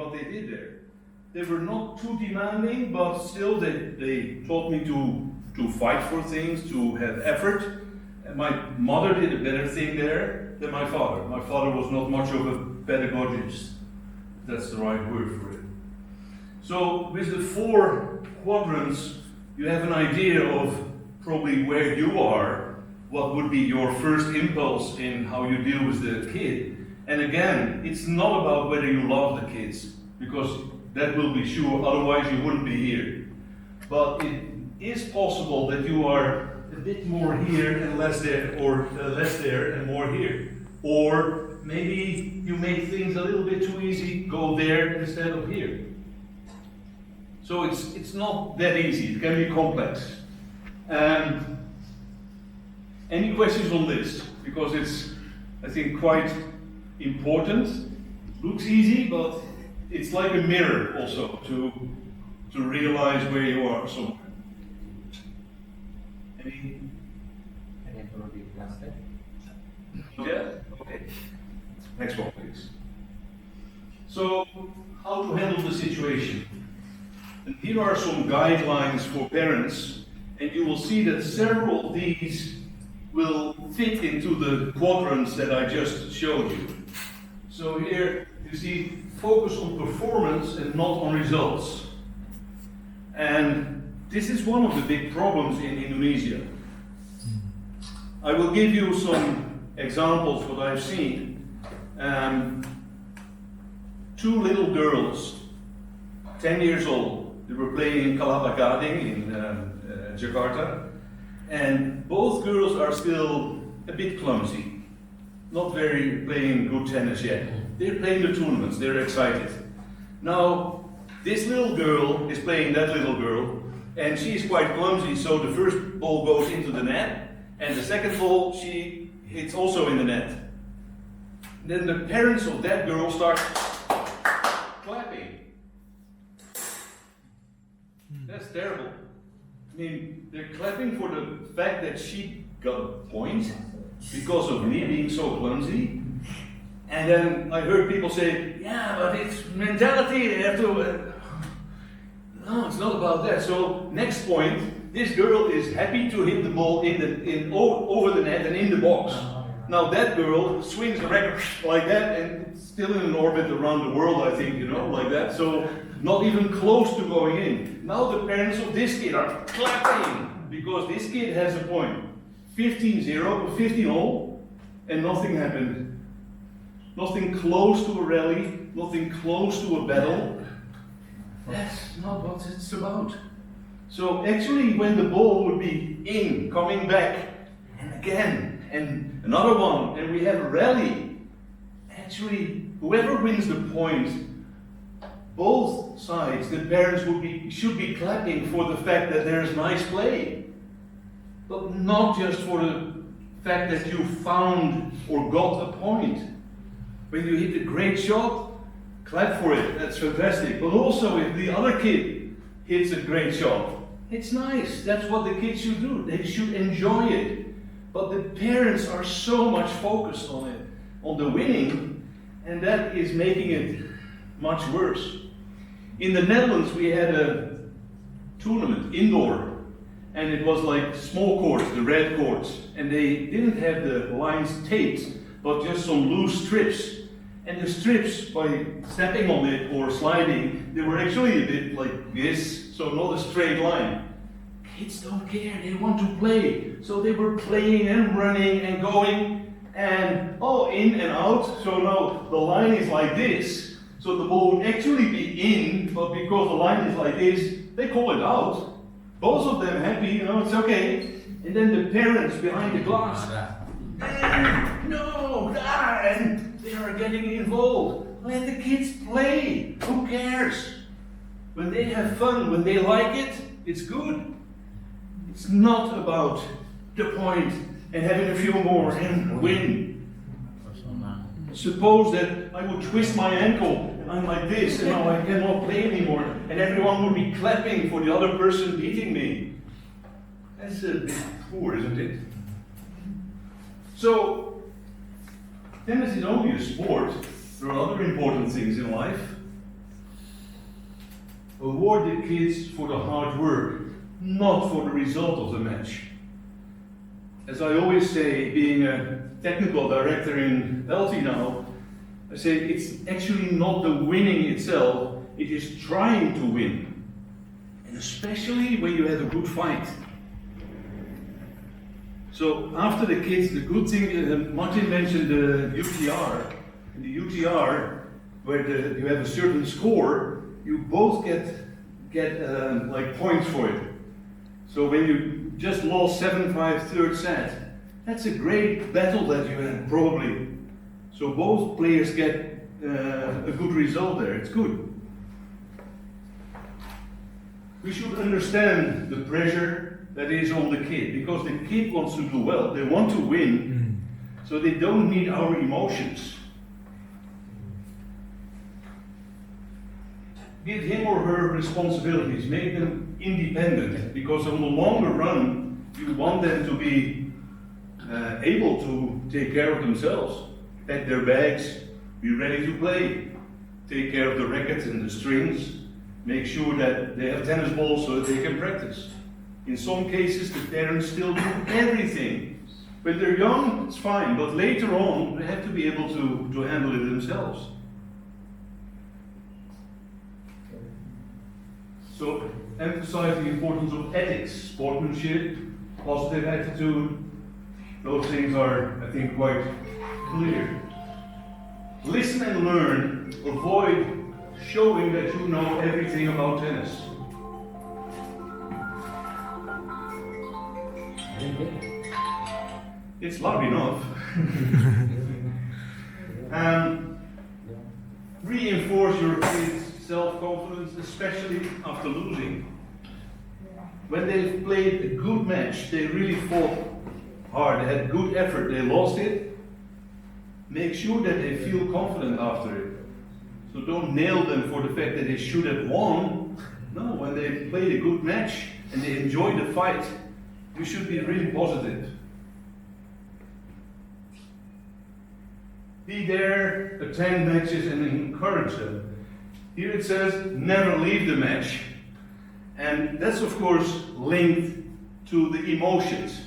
what they did there. They were not too demanding, but still they taught me to fight for things, to have effort. And my mother did a better thing there than my father. My father was not much of a pedagogist. That's the right word for it. So with the 4 quadrants, you have an idea of probably where you are, what would be your first impulse in how you deal with the kid. And again, it's not about whether you love the kids, because that will be sure, otherwise you wouldn't be here. But it is possible that you are a bit more here and less there, or less there and more here. Or maybe you make things a little bit too easy, go there instead of here. So it's not that easy, it can be complex. Any questions on this? Because it's, I think, quite important. Looks easy, but it's like a mirror also to realize where you are somewhere. Any? Yeah? Okay. Next one, please. So, how to handle the situation? And here are some guidelines for parents, and you will see that several of these will fit into the quadrants that I just showed you. So here you see focus on performance and not on results. And this is one of the big problems in Indonesia. I will give you some examples what I've seen. 2 little girls, 10 years old, they were playing in Kelapa Gading in Jakarta. And both girls are still a bit clumsy, not very playing good tennis yet. They're playing the tournaments, they're excited. Now, this little girl is playing that little girl, and she's quite clumsy, so the first ball goes into the net, and the second ball she hits also in the net. Then the parents of that girl start clapping. That's terrible. I mean, they're clapping for the fact that she got a point because of me being so clumsy. And then I heard people say, yeah, but it's mentality, they have to... No, it's not about that. So, next point, this girl is happy to hit the ball over the net and in the box. Now that girl swings a record like that and still in an orbit around the world, I think, like that. So, not even close to going in. Now the parents of this kid are clapping because this kid has a point. 15-0, 15-0, and nothing happened. Nothing close to a rally, nothing close to a battle. That's not what it's about. So actually when the ball would be in, coming back, and again, and another one, and we have a rally, actually whoever wins the point, both sides, the parents should be clapping for the fact that there's nice play. But not just for the fact that you found or got a point. When you hit a great shot, clap for it, that's fantastic. But also if the other kid hits a great shot, it's nice, that's what the kids should do. They should enjoy it. But the parents are so much focused on it, on the winning, and that is making it much worse. In the Netherlands we had a tournament, indoor, and it was like small courts, the red courts, and they didn't have the lines taped, but just some loose strips. And the strips, by stepping on it or sliding, they were actually a bit like this, so not a straight line. Kids don't care, they want to play. So they were playing and running and going, and in and out. So now the line is like this. So the ball would actually be in, but because the line is like this, they call it out. Both of them happy, it's okay. And then the parents behind the glass, no, and they are getting involved. Let the kids play, who cares? When they have fun, when they like it, it's good. It's not about the point and having a few more and win. Suppose that I would twist my ankle and I'm like this and now I cannot play anymore and everyone would be clapping for the other person beating me. That's a bit poor, isn't it? So, tennis is only a sport. There are other important things in life. award the kids for the hard work, not for the result of the match. As I always say, being a technical director in PELTI now, I say it's actually not the winning itself, it is trying to win. And especially when you have a good fight. So after the kids, the good thing, Martin mentioned the UTR. In the UTR, where you have a certain score, you both get like points for it. So when you just lost 7-5 third set, that's a great battle that you had probably. So both players get a good result there. It's good. We should understand the pressure that is on the kid, because the kid wants to do well. They want to win, so they don't need our emotions. Give him or her responsibilities, make them independent, because on the longer run, you want them to be able to take care of themselves, pack their bags, be ready to play, take care of the rackets and the strings, make sure that they have tennis balls so that they can practice. In some cases, the parents still do everything. When they're young, it's fine, but later on, they have to be able to handle it themselves. So, emphasize the importance of ethics, sportsmanship, positive attitude. Those things are, I think, quite clear. Listen and learn. Avoid showing that you know everything about tennis. It's loud enough. Reinforce your kids' self-confidence, especially after losing. When they've played a good match, they really fought hard, they had good effort, they lost it. Make sure that they feel confident after it. So don't nail them for the fact that they should have won. No, when they played a good match and they enjoyed the fight, you should be really positive. Be there, attend matches and encourage them. Here it says, never leave the match. And that's of course linked to the emotions.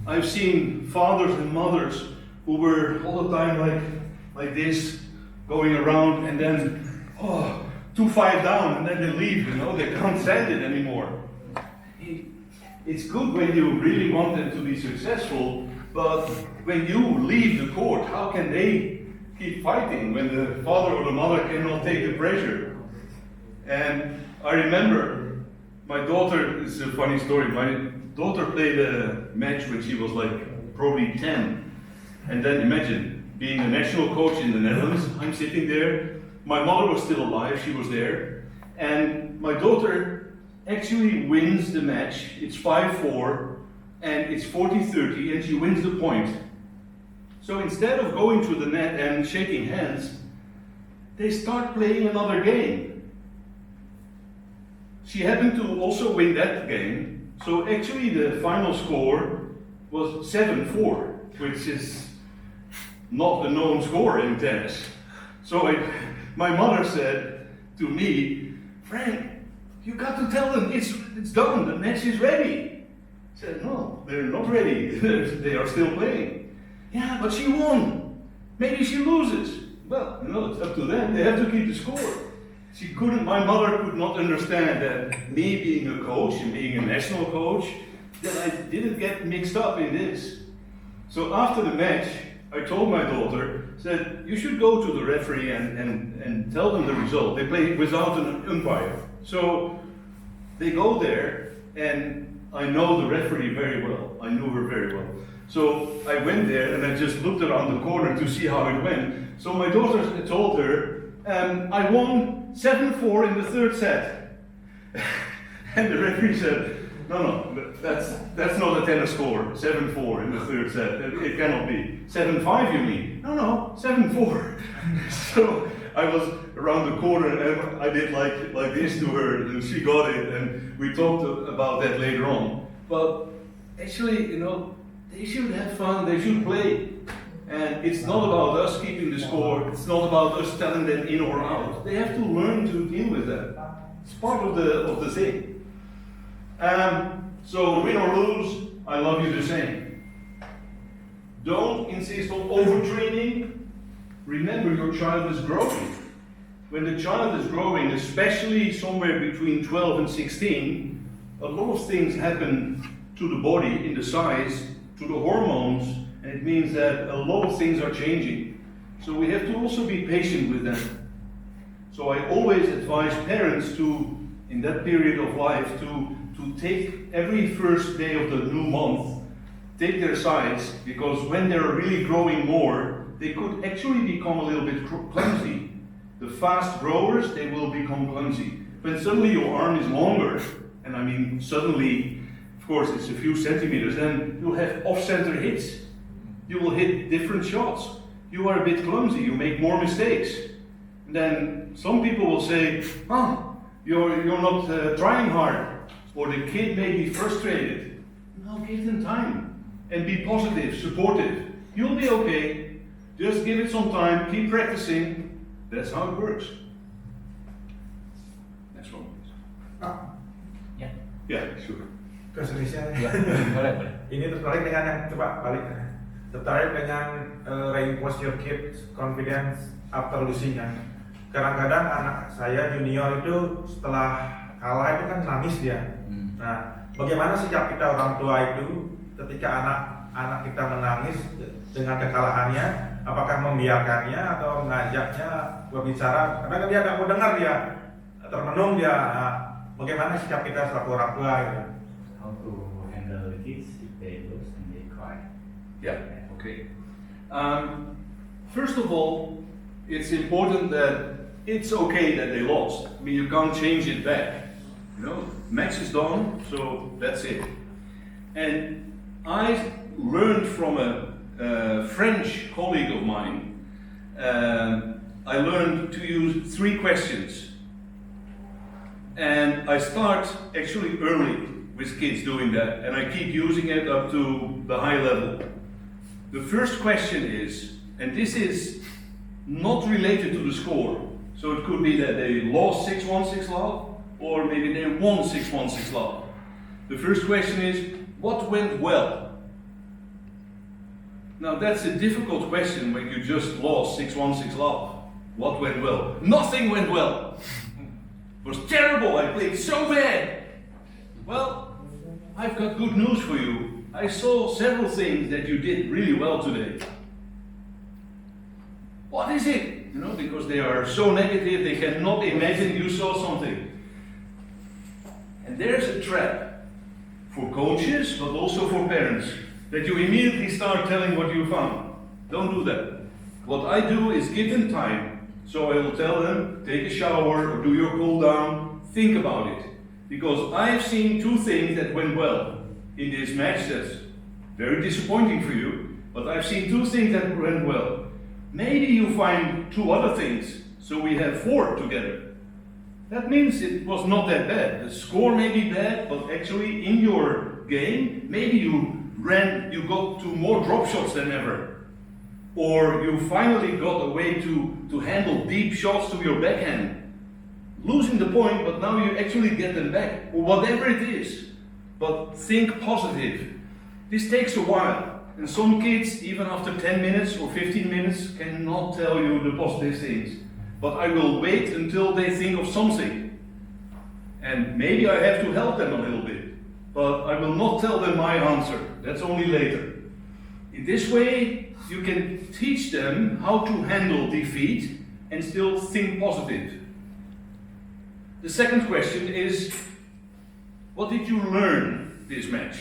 I've seen fathers and mothers who were all the time like this, going around and then, 2-5 down, and then they leave, they can't stand it anymore. It's good when you really want them to be successful, but when you leave the court, how can they keep fighting when the father or the mother cannot take the pressure? And I remember my daughter, it's a funny story, my daughter played a match when she was like probably 10. And then imagine, being a national coach in the Netherlands, I'm sitting there, my mother was still alive, she was there, and my daughter actually wins the match. It's 5-4, and it's 40-30, and she wins the point. So instead of going to the net and shaking hands, they start playing another game. She happened to also win that game, so actually the final score was 7-4, which is not a known score in tennis. So my mother said to me, Frank, you got to tell them it's done, the match is ready. I said, no, they're not ready, they are still playing. Yeah, but she won, maybe she loses. Well, it's up to them, they have to keep the score. My mother could not understand that me being a coach and being a national coach, that I didn't get mixed up in this. So after the match, I told my daughter, said, you should go to the referee and tell them the result. They play without an umpire. So they go there, and I know the referee very well. I knew her very well. So I went there and I just looked around the corner to see how it went. So my daughter told her, I won 7-4 in the third set. And the referee said, no, that's not a tennis score, 7-4 in the third set. It cannot be. 7-5 you mean? No, 7-4. So I was around the corner and I did like this to her, and she got it, and we talked about that later on. But actually, they should have fun, they should play. And it's not about us keeping the score, it's not about us telling them in or out. They have to learn to deal with that. It's part of the thing. So win or lose, I love you the same. Don't insist on overtraining. Remember, your child is growing. When the child is growing, especially somewhere between 12 and 16, a lot of things happen to the body in the size, to the hormones, and it means that a lot of things are changing. So we have to also be patient with them. So I always advise parents to, in that period of life, to take every first day of the new month, take their size, because when they're really growing more, they could actually become a little bit clumsy. The fast growers, they will become clumsy. When suddenly your arm is longer, and I mean suddenly, of course it's a few centimeters, then you'll have off-center hits. You will hit different shots. You are a bit clumsy, you make more mistakes. And then some people will say, you're not trying hard. Or the kid may be frustrated. No, give them time. And be positive, supportive. You'll be okay. Just give it some time, keep practicing. That's how it works. Next one, please. Yeah, sure. Bahasa Indonesia. Boleh. Ini tertarik dengan yang coba balik. Tertarik dengan reinforce your kids confidence after losing. Kadang-kadang anak saya junior itu setelah kalah itu kan nangis dia. Nah, bagaimana sikap kita orang tua itu ketika anak kita menangis dengan kekalahannya? Apakah membiarkannya atau mengajaknya berbicara? Karena dia nggak mau dengar, dia termenung dia. Nah, bagaimana sikap kita selaku orang tua gitu? How to handle the kids if they lose and they cry? Yeah, okay. First of all, it's important that it's okay that they lost. I mean, you can't change it back. You know, match is done, so that's it. And I learned from a French colleague of mine, I learned to use 3 questions. And I start actually early with kids doing that, and I keep using it up to the high level. The first question is, and this is not related to the score, so it could be that they lost 6-1, 6-love, or maybe they won 6-1, 6-love. The first question is, what went well? Now that's a difficult question when you just lost 6-1, 6-love. What went well? Nothing went well. It was terrible, I played so bad. Well, I've got good news for you. I saw several things that you did really well today. What is it? You know, because they are so negative, they cannot imagine you saw something. And there's a trap for coaches, but also for parents, that you immediately start telling what you found. Don't do that. What I do is give them time. So I will tell them, take a shower or do your cool down, think about it. Because I've seen 2 things that went well in this match. That's very disappointing for you, but I've seen 2 things that went well. Maybe you find 2 other things, so we have 4 together. That means it was not that bad. The score may be bad, but actually in your game, maybe you got to more drop shots than ever. Or you finally got a way to handle deep shots to your backhand. Losing the point, but now you actually get them back, or whatever it is. But think positive. This takes a while, and some kids, even after 10 minutes or 15 minutes, cannot tell you the positive things. But I will wait until they think of something. And maybe I have to help them a little bit, but I will not tell them my answer. That's only later. In this way, you can teach them how to handle defeat and still think positive. The second question is, what did you learn this match?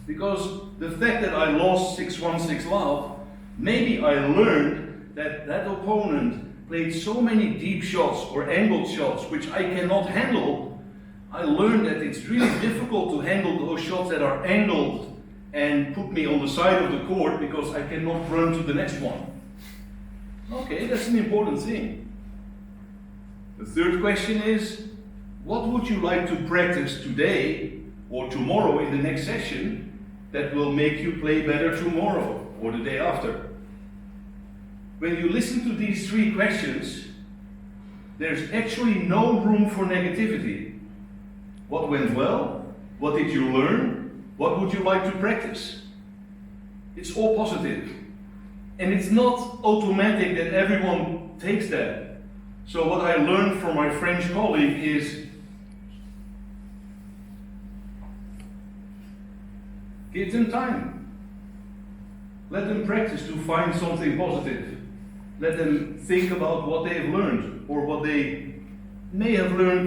Because the fact that I lost 6-1, 6-love, maybe I learned that opponent played so many deep shots or angled shots which I cannot handle. I learned that it's really difficult to handle those shots that are angled and put me on the side of the court because I cannot run to the next one. Okay, that's an important thing. The third question is, what would you like to practice today or tomorrow in the next session that will make you play better tomorrow or the day after? When you listen to these 3 questions, there's actually no room for negativity. What went well? What did you learn? What would you like to practice? It's all positive. And it's not automatic that everyone takes that. So what I learned from my French colleague is give them time. Let them practice to find something positive. Let them think about what they have learned or what they may have learned